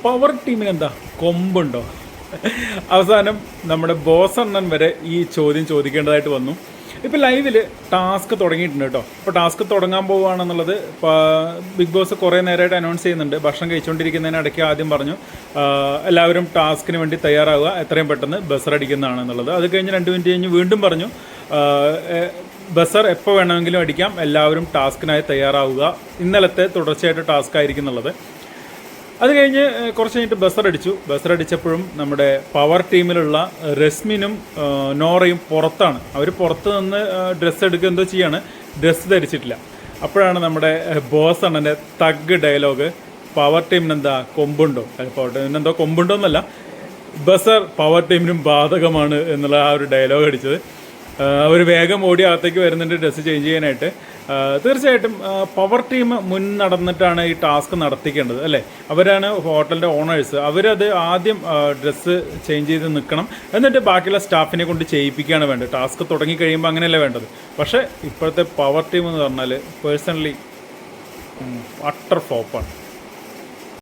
Power ടീമിന് എന്താ കൊമ്പുണ്ടോ? അവസാനം നമ്മുടെ ബോസ് അണ്ണൻ വരെ ഈ ചോദ്യം ചോദിക്കേണ്ടതായിട്ട് വന്നു. ഇപ്പോൾ ലൈവിൽ ടാസ്ക് തുടങ്ങിയിട്ടുണ്ട് കേട്ടോ. അപ്പോൾ ടാസ്ക് തുടങ്ങാൻ പോവുകയാണെന്നുള്ളത് ബിഗ് ബോസ് കുറേ നേരമായിട്ട് അനൗൺസ് ചെയ്യുന്നുണ്ട്. ഭക്ഷണം കഴിച്ചുകൊണ്ടിരിക്കുന്നതിനിടയ്ക്ക് ആദ്യം പറഞ്ഞു എല്ലാവരും ടാസ്കിന് വേണ്ടി തയ്യാറാവുക, എത്രയും പെട്ടെന്ന് ബസർ അടിക്കുന്നതാണെന്നുള്ളത്. അത് കഴിഞ്ഞ് 2 മിനിറ്റ് കഴിഞ്ഞ് വീണ്ടും പറഞ്ഞു ബസർ എപ്പോൾ വേണമെങ്കിലും അടിക്കാം, എല്ലാവരും ടാസ്കിനായി തയ്യാറാവുക. ഇന്നലത്തെ തുടർച്ചയായിട്ട് ടാസ്ക് ആയിരിക്കും എന്നുള്ളത്. അത് കഴിഞ്ഞ് കുറച്ച് കഴിഞ്ഞിട്ട് ബസർ അടിച്ചപ്പോഴും നമ്മുടെ പവർ ടീമിലുള്ള രശ്മിനും നോറയും പുറത്താണ്. അവർ പുറത്ത് നിന്ന് ഡ്രസ്സ് എടുക്കുക എന്തോ ചെയ്യാണ്, ഡ്രസ്സ് ധരിച്ചിട്ടില്ല. അപ്പോഴാണ് നമ്മുടെ ബോസ് അണ്ണൻ്റെ തഗ് ഡയലോഗ്, പവർ ടീമിനെന്താ കൊമ്പുണ്ടോ, പവർ ടീമിനെന്തോ കൊമ്പുണ്ടോ എന്നല്ല, ബസർ പവർ ടീമിനും ബാധകമാണ് എന്നുള്ള ആ ഒരു ഡയലോഗ് അടിച്ചത്. അവർ വേഗം ഓടി അകത്തേക്ക് വരുന്നുണ്ട് ഡ്രസ്സ് ചേഞ്ച് ചെയ്യാനായിട്ട്. തീർച്ചയായിട്ടും പവർ ടീം മുൻ നടന്നിട്ടാണ് ഈ ടാസ്ക് നടത്തിക്കേണ്ടത് അല്ലേ. അവരാണ് ഹോട്ടലിൻ്റെ ഓണേഴ്സ്. അവരത് ആദ്യം ഡ്രസ്സ് ചേഞ്ച് ചെയ്ത് നിൽക്കണം, എന്നിട്ട് ബാക്കിയുള്ള സ്റ്റാഫിനെ കൊണ്ട് ചെയ്യിപ്പിക്കുകയാണ് വേണ്ടത്. ടാസ്ക് തുടങ്ങി കഴിയുമ്പോൾ അങ്ങനെയല്ല വേണ്ടത്. പക്ഷേ ഇപ്പോഴത്തെ പവർ ടീം എന്ന് പറഞ്ഞാൽ പേഴ്സണലി അട്ടർ ഫ്ലോപ്പാണ്.